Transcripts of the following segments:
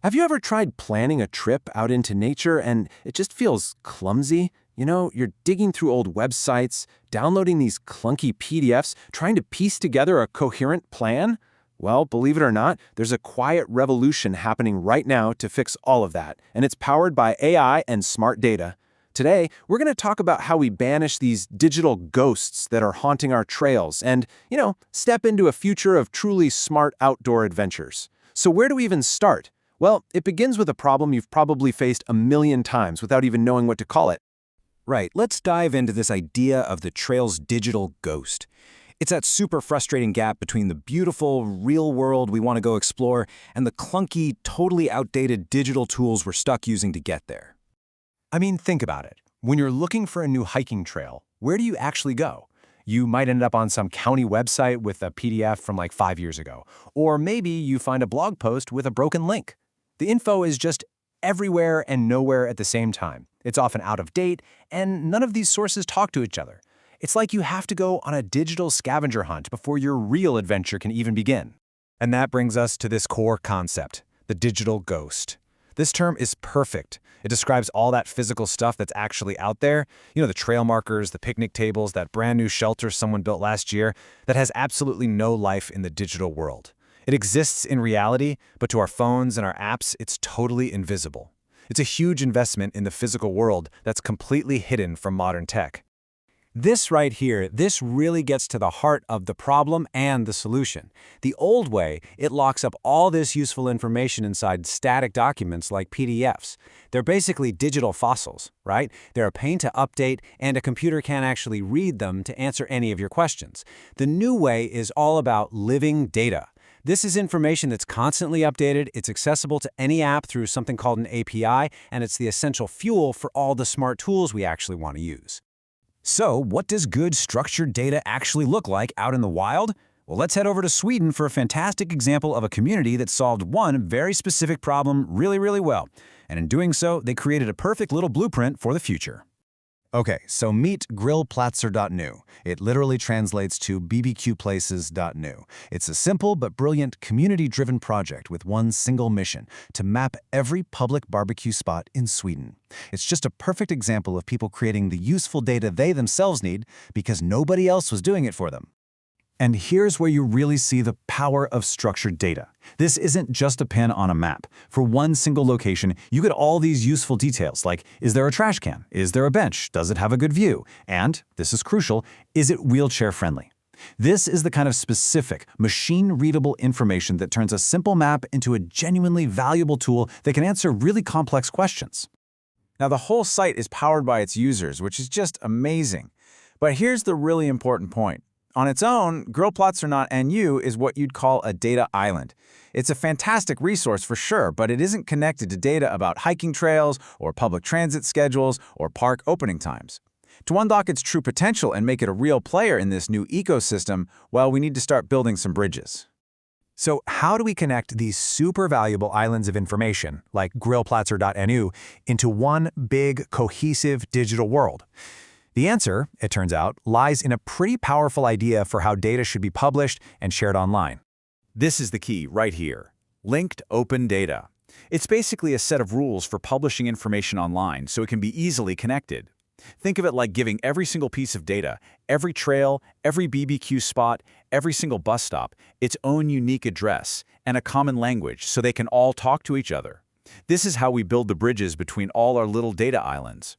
Have you ever tried planning a trip out into nature and it just feels clumsy? You're digging through old websites, downloading these clunky PDFs, trying to piece together a coherent plan? Well, believe it or not, there's a quiet revolution happening right now to fix all of that, and it's powered by AI and smart data. Today, we're going to talk about how we banish these digital ghosts that are haunting our trails and, step into a future of truly smart outdoor adventures. So where do we even start? Well, it begins with a problem you've probably faced a million times without even knowing what to call it. Right, let's dive into this idea of the trail's digital ghost. It's that super frustrating gap between the beautiful, real world we want to go explore and the clunky, totally outdated digital tools we're stuck using to get there. I mean, think about it. When you're looking for a new hiking trail, where do you actually go? You might end up on some county website with a PDF from like 5 years ago. Or maybe you find a blog post with a broken link. The info is just everywhere and nowhere at the same time. It's often out of date, and none of these sources talk to each other. It's like you have to go on a digital scavenger hunt before your real adventure can even begin. And that brings us to this core concept, the digital ghost. This term is perfect. It describes all that physical stuff that's actually out there. The trail markers, the picnic tables, that brand new shelter someone built last year that has absolutely no life in the digital world. It exists in reality, but to our phones and our apps, it's totally invisible. It's a huge investment in the physical world that's completely hidden from modern tech. This right here, this really gets to the heart of the problem and the solution. The old way, it locks up all this useful information inside static documents like PDFs. They're basically digital fossils, right? They're a pain to update, and a computer can't actually read them to answer any of your questions. The new way is all about living data. This is information that's constantly updated, it's accessible to any app through something called an API, and it's the essential fuel for all the smart tools we actually want to use. So, what does good structured data actually look like out in the wild? Well, let's head over to Sweden for a fantastic example of a community that solved one very specific problem really, really well. And in doing so, they created a perfect little blueprint for the future. Okay, so meet Grillplatser.nu. It literally translates to bbqplaces.nu. It's a simple but brilliant community-driven project with one single mission: to map every public barbecue spot in Sweden. It's just a perfect example of people creating the useful data they themselves need because nobody else was doing it for them. And here's where you really see the power of structured data. This isn't just a pin on a map. For one single location, you get all these useful details like, is there a trash can? Is there a bench? Does it have a good view? And, this is crucial, is it wheelchair friendly? This is the kind of specific, machine-readable information that turns a simple map into a genuinely valuable tool that can answer really complex questions. Now, the whole site is powered by its users, which is just amazing. But here's the really important point. On its own, Grillplatser.nu is what you'd call a data island. It's a fantastic resource for sure, but it isn't connected to data about hiking trails or public transit schedules or park opening times. To unlock its true potential and make it a real player in this new ecosystem, well, we need to start building some bridges. So how do we connect these super valuable islands of information, like Grillplatser.nu, into one big, cohesive digital world? The answer, it turns out, lies in a pretty powerful idea for how data should be published and shared online. This is the key right here: linked open data. It's basically a set of rules for publishing information online so it can be easily connected. Think of it like giving every single piece of data, every trail, every BBQ spot, every single bus stop, its own unique address and a common language so they can all talk to each other. This is how we build the bridges between all our little data islands.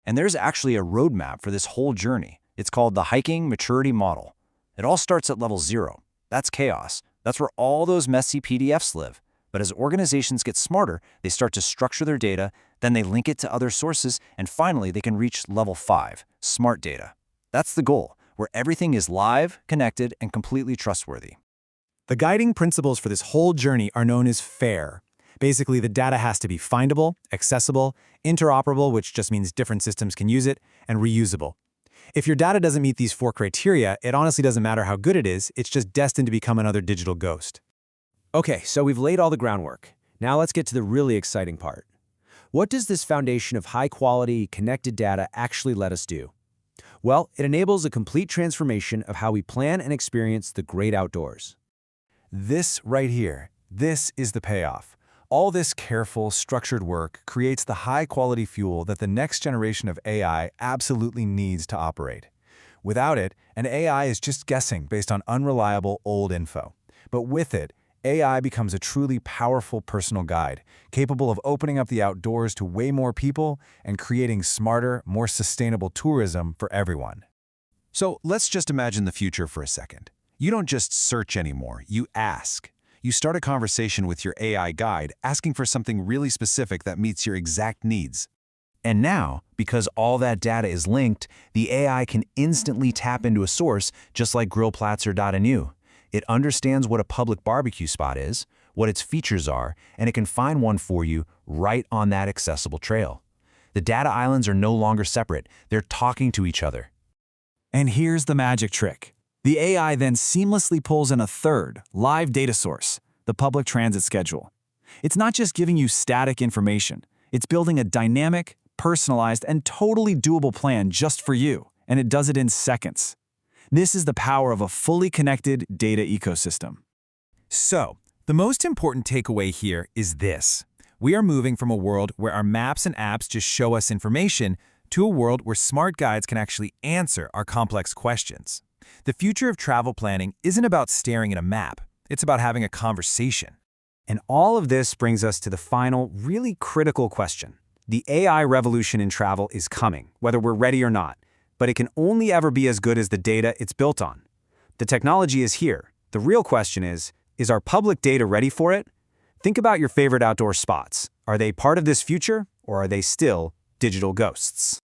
And there's actually a roadmap for this whole journey. It's called the Hiking Maturity Model. It all starts at level 0. That's chaos. That's where all those messy PDFs live. But as organizations get smarter, they start to structure their data, then they link it to other sources, and finally they can reach level 5, smart data. That's the goal, where everything is live, connected, and completely trustworthy. The guiding principles for this whole journey are known as FAIR. Basically, the data has to be findable, accessible, interoperable, which just means different systems can use it, and reusable. If your data doesn't meet these 4 criteria, it honestly doesn't matter how good it is, it's just destined to become another digital ghost. Okay, so we've laid all the groundwork. Now let's get to the really exciting part. What does this foundation of high-quality, connected data actually let us do? Well, it enables a complete transformation of how we plan and experience the great outdoors. This right here, this is the payoff. All this careful, structured work creates the high-quality fuel that the next generation of AI absolutely needs to operate. Without it, an AI is just guessing based on unreliable old info. But with it, AI becomes a truly powerful personal guide, capable of opening up the outdoors to way more people and creating smarter, more sustainable tourism for everyone. So let's just imagine the future for a second. You don't just search anymore, you ask. You start a conversation with your AI guide, asking for something really specific that meets your exact needs. And now, because all that data is linked, the AI can instantly tap into a source just like Grillplatser.nu. It understands what a public barbecue spot is, what its features are, and it can find one for you right on that accessible trail. The data islands are no longer separate, they're talking to each other. And here's the magic trick. The AI then seamlessly pulls in a third, live data source, the public transit schedule. It's not just giving you static information, it's building a dynamic, personalized, and totally doable plan just for you, and it does it in seconds. This is the power of a fully connected data ecosystem. So, the most important takeaway here is this. We are moving from a world where our maps and apps just show us information to a world where smart guides can actually answer our complex questions. The future of travel planning isn't about staring at a map. It's about having a conversation. And all of this brings us to the final, really critical question. The AI revolution in travel is coming, whether we're ready or not, but it can only ever be as good as the data it's built on. The technology is here. The real question is our public data ready for it? Think about your favorite outdoor spots. Are they part of this future, or are they still digital ghosts?